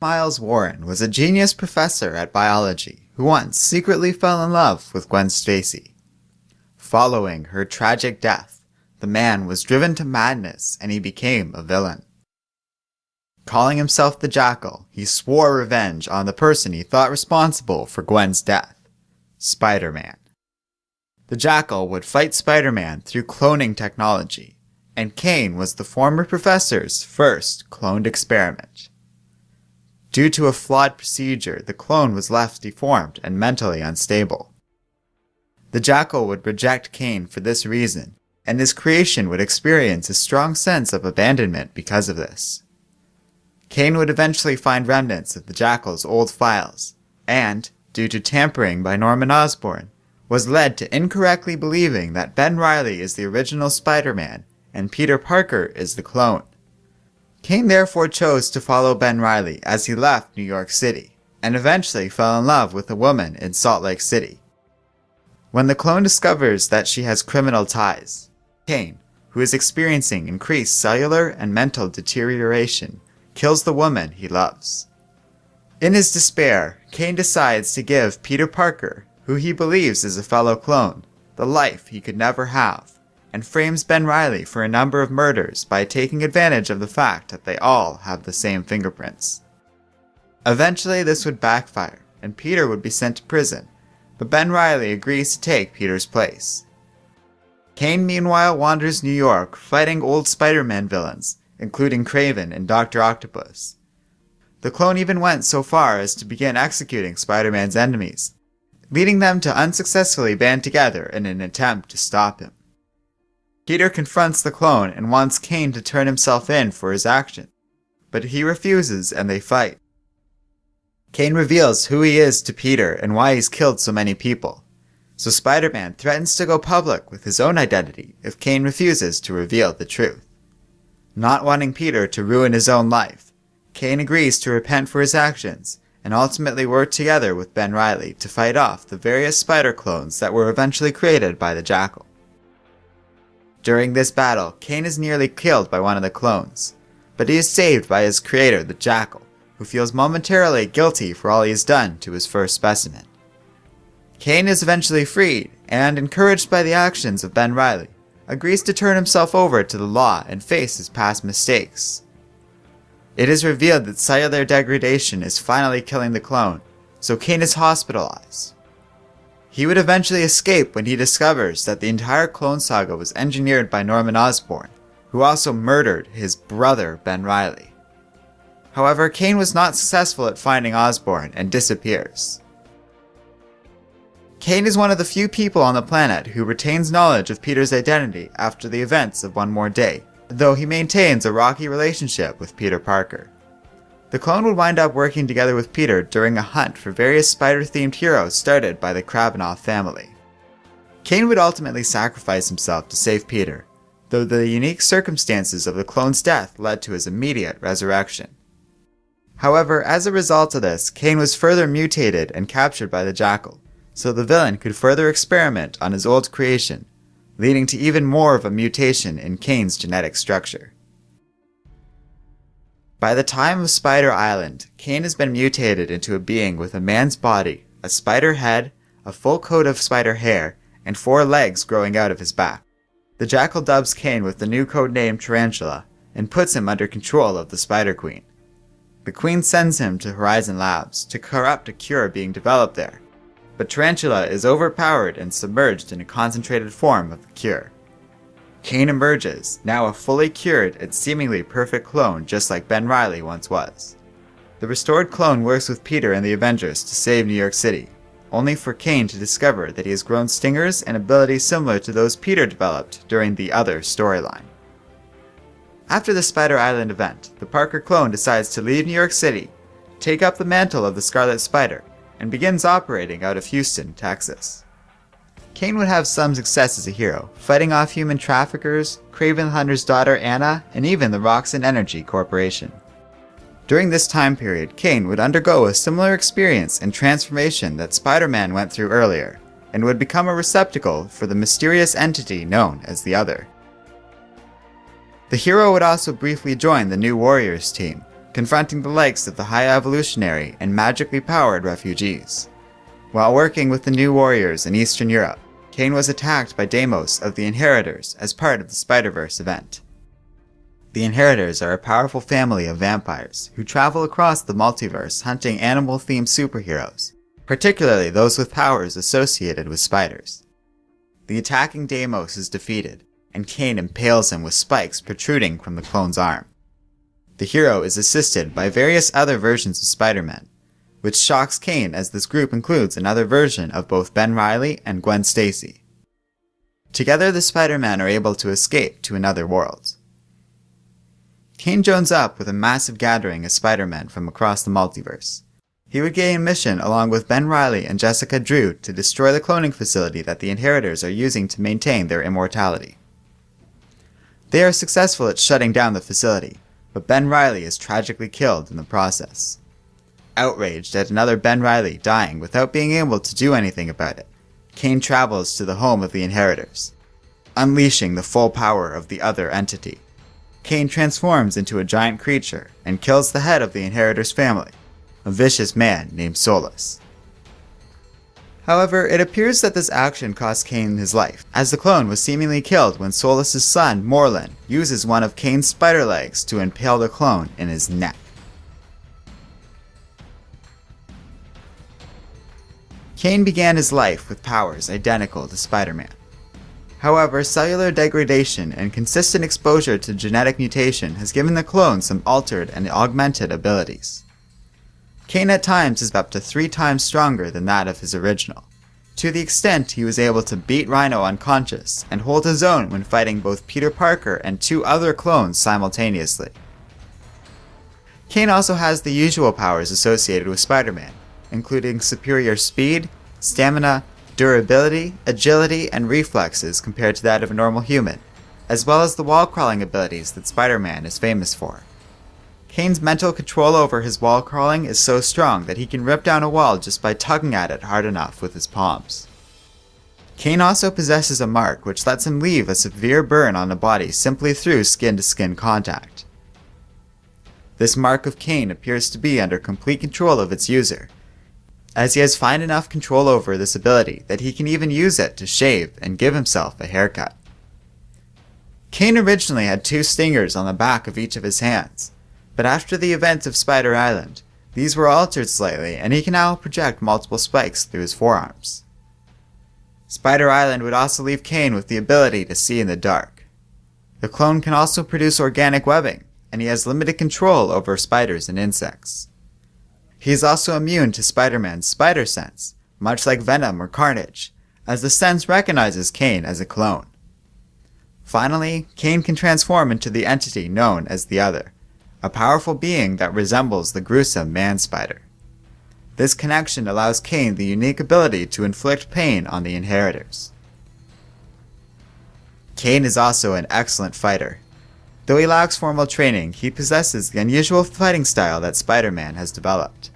Miles Warren was a genius professor at biology who once secretly fell in love with Gwen Stacy. Following her tragic death, the man was driven to madness and he became a villain. Calling himself the Jackal, he swore revenge on the person he thought responsible for Gwen's death, Spider-Man. The Jackal would fight Spider-Man through cloning technology, and Kaine was the former professor's first cloned experiment. Due to a flawed procedure, the clone was left deformed and mentally unstable. The Jackal would reject Kaine for this reason, and his creation would experience a strong sense of abandonment because of this. Kaine would eventually find remnants of the Jackal's old files, and, due to tampering by Norman Osborn, was led to incorrectly believing that Ben Reilly is the original Spider-Man and Peter Parker is the clone. Kaine therefore chose to follow Ben Reilly as he left New York City, and eventually fell in love with a woman in Salt Lake City. When the clone discovers that she has criminal ties, Kaine, who is experiencing increased cellular and mental deterioration, kills the woman he loves. In his despair, Kaine decides to give Peter Parker, who he believes is a fellow clone, the life he could never have, and frames Ben Reilly for a number of murders by taking advantage of the fact that they all have the same fingerprints. Eventually this would backfire, and Peter would be sent to prison, but Ben Reilly agrees to take Peter's place. Kaine meanwhile wanders New York fighting old Spider-Man villains, including Kraven and Dr. Octopus. The clone even went so far as to begin executing Spider-Man's enemies, leading them to unsuccessfully band together in an attempt to stop him. Peter confronts the clone and wants Kaine to turn himself in for his action, but he refuses and they fight. Kaine reveals who he is to Peter and why he's killed so many people, so Spider-Man threatens to go public with his own identity if Kaine refuses to reveal the truth. Not wanting Peter to ruin his own life, Kaine agrees to repent for his actions and ultimately work together with Ben Reilly to fight off the various spider clones that were eventually created by the Jackal. During this battle, Kaine is nearly killed by one of the clones, but he is saved by his creator, the Jackal, who feels momentarily guilty for all he has done to his first specimen. Kaine is eventually freed, and, encouraged by the actions of Ben Reilly, agrees to turn himself over to the law and face his past mistakes. It is revealed that cellular degradation is finally killing the clone, so Kaine is hospitalized. He would eventually escape when he discovers that the entire clone saga was engineered by Norman Osborn, who also murdered his brother Ben Reilly. However, Kaine was not successful at finding Osborn and disappears. Kaine is one of the few people on the planet who retains knowledge of Peter's identity after the events of One More Day, though he maintains a rocky relationship with Peter Parker. The clone would wind up working together with Peter during a hunt for various spider-themed heroes started by the Kravinoff family. Kaine would ultimately sacrifice himself to save Peter, though the unique circumstances of the clone's death led to his immediate resurrection. However, as a result of this, Kaine was further mutated and captured by the Jackal, so the villain could further experiment on his old creation, leading to even more of a mutation in Kaine's genetic structure. By the time of Spider Island, Kaine has been mutated into a being with a man's body, a spider head, a full coat of spider hair, and 4 legs growing out of his back. The Jackal dubs Kaine with the new code name Tarantula, and puts him under control of the Spider Queen. The Queen sends him to Horizon Labs to corrupt a cure being developed there, but Tarantula is overpowered and submerged in a concentrated form of the cure. Kaine emerges, now a fully cured and seemingly perfect clone just like Ben Reilly once was. The restored clone works with Peter and the Avengers to save New York City, only for Kaine to discover that he has grown stingers and abilities similar to those Peter developed during the other storyline. After the Spider Island event, the Parker clone decides to leave New York City, take up the mantle of the Scarlet Spider, and begins operating out of Houston, Texas. Kaine would have some success as a hero, fighting off human traffickers, Kraven the Hunter's daughter Anna, and even the Roxxon Energy Corporation. During this time period, Kaine would undergo a similar experience and transformation that Spider-Man went through earlier, and would become a receptacle for the mysterious entity known as the Other. The hero would also briefly join the New Warriors team, confronting the likes of the high evolutionary and magically powered refugees. While working with the New Warriors in Eastern Europe, Kaine was attacked by Deimos of the Inheritors as part of the Spider-Verse event. The Inheritors are a powerful family of vampires who travel across the multiverse hunting animal-themed superheroes, particularly those with powers associated with spiders. The attacking Deimos is defeated, and Kaine impales him with spikes protruding from the clone's arm. The hero is assisted by various other versions of Spider-Man, which shocks Kaine as this group includes another version of both Ben Reilly and Gwen Stacy. Together the Spider-Man are able to escape to another world. Kaine joins up with a massive gathering of Spider-Men from across the multiverse. He would gain a mission along with Ben Reilly and Jessica Drew to destroy the cloning facility that the Inheritors are using to maintain their immortality. They are successful at shutting down the facility, but Ben Reilly is tragically killed in the process. Outraged at another Ben Reilly dying without being able to do anything about it, Kaine travels to the home of the Inheritors. Unleashing the full power of the other entity, Kaine transforms into a giant creature and kills the head of the Inheritors family, a vicious man named Solus. However, it appears that this action cost Kaine his life, as the clone was seemingly killed when Solus' son, Morlun, uses one of Kaine's spider legs to impale the clone in his neck. Kaine began his life with powers identical to Spider-Man. However, cellular degradation and consistent exposure to genetic mutation has given the clone some altered and augmented abilities. Kaine at times is up to 3 times stronger than that of his original, to the extent he was able to beat Rhino unconscious and hold his own when fighting both Peter Parker and 2 other clones simultaneously. Kaine also has the usual powers associated with Spider-Man, including superior speed, stamina, durability, agility, and reflexes compared to that of a normal human, as well as the wall-crawling abilities that Spider-Man is famous for. Kaine's mental control over his wall crawling is so strong that he can rip down a wall just by tugging at it hard enough with his palms. Kaine also possesses a mark which lets him leave a severe burn on a body simply through skin-to-skin contact. This mark of Kaine appears to be under complete control of its user, as he has fine enough control over this ability that he can even use it to shave and give himself a haircut. Kaine originally had 2 stingers on the back of each of his hands, but after the events of Spider Island, these were altered slightly and he can now project multiple spikes through his forearms. Spider Island would also leave Kaine with the ability to see in the dark. The clone can also produce organic webbing, and he has limited control over spiders and insects. He is also immune to Spider-Man's spider sense, much like Venom or Carnage, as the sense recognizes Kaine as a clone. Finally, Kaine can transform into the entity known as the Other, a powerful being that resembles the gruesome man-spider. This connection allows Kaine the unique ability to inflict pain on the Inheritors. Kaine is also an excellent fighter. Though he lacks formal training, he possesses the unusual fighting style that Spider-Man has developed.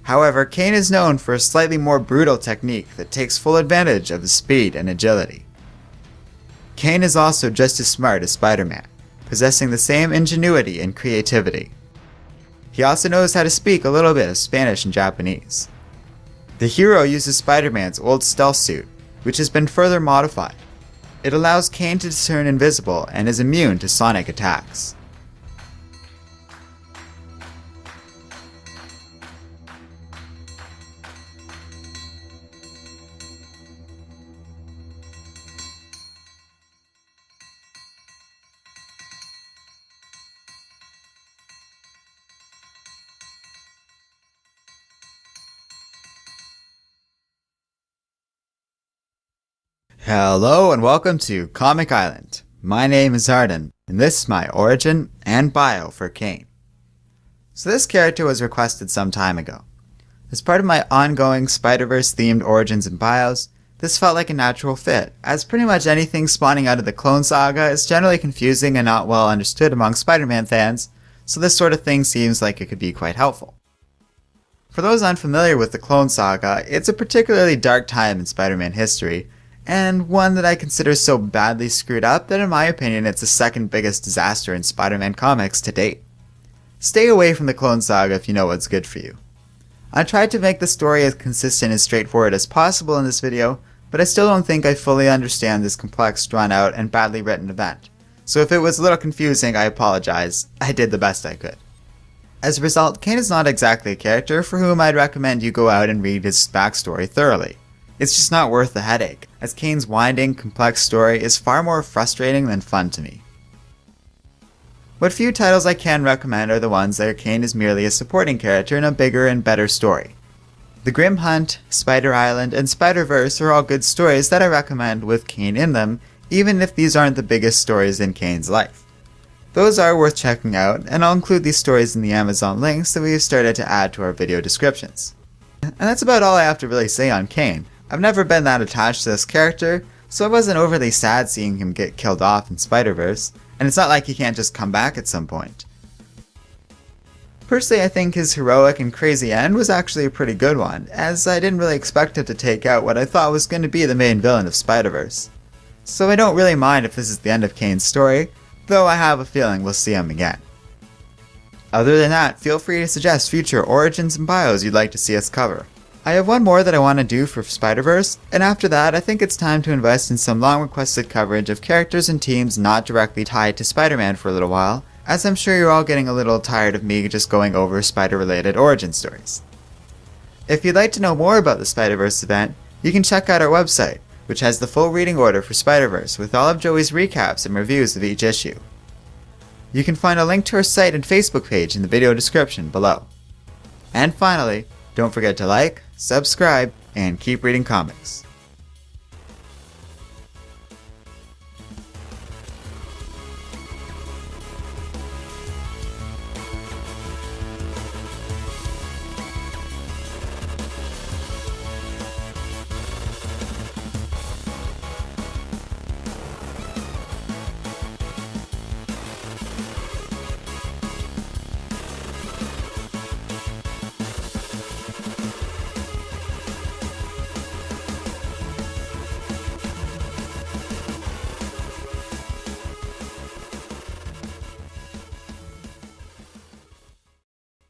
However, Kaine is known for a slightly more brutal technique that takes full advantage of his speed and agility. Kaine is also just as smart as Spider-Man, possessing the same ingenuity and creativity. He also knows how to speak a little bit of Spanish and Japanese. The hero uses Spider-Man's old stealth suit, which has been further modified. It allows Kaine to turn invisible and is immune to sonic attacks. Hello and welcome to Comic Island. My name is Arden, and this is my origin and bio for Kaine. So this character was requested some time ago. As part of my ongoing Spider-Verse themed origins and bios, this felt like a natural fit, as pretty much anything spawning out of the Clone Saga is generally confusing and not well understood among Spider-Man fans, so this sort of thing seems like it could be quite helpful. For those unfamiliar with the Clone Saga, it's a particularly dark time in Spider-Man history, and one that I consider so badly screwed up that in my opinion it's the second biggest disaster in Spider-Man comics to date. Stay away from the Clone Saga if you know what's good for you. I tried to make the story as consistent and straightforward as possible in this video, but I still don't think I fully understand this complex, drawn out, and badly written event. So if it was a little confusing, I apologize. I did the best I could. As a result, Kaine is not exactly a character for whom I'd recommend you go out and read his backstory thoroughly. It's just not worth the headache, as Kaine's winding, complex story is far more frustrating than fun to me. What few titles I can recommend are the ones where Kaine is merely a supporting character in a bigger and better story. The Grim Hunt, Spider Island, and Spider-Verse are all good stories that I recommend with Kaine in them, even if these aren't the biggest stories in Kaine's life. Those are worth checking out, and I'll include these stories in the Amazon links that we have started to add to our video descriptions. And that's about all I have to really say on Kaine. I've never been that attached to this character, so I wasn't overly sad seeing him get killed off in Spider-Verse, and it's not like he can't just come back at some point. Personally, I think his heroic and crazy end was actually a pretty good one, as I didn't really expect him to take out what I thought was going to be the main villain of Spider-Verse. So I don't really mind if this is the end of Kaine's story, though I have a feeling we'll see him again. Other than that, feel free to suggest future origins and bios you'd like to see us cover. I have one more that I want to do for Spider-Verse, and after that I think it's time to invest in some long requested coverage of characters and teams not directly tied to Spider-Man for a little while, as I'm sure you're all getting a little tired of me just going over Spider-related origin stories. If you'd like to know more about the Spider-Verse event, you can check out our website, which has the full reading order for Spider-Verse with all of Joey's recaps and reviews of each issue. You can find a link to our site and Facebook page in the video description below. And finally, don't forget to like, subscribe, and keep reading comics.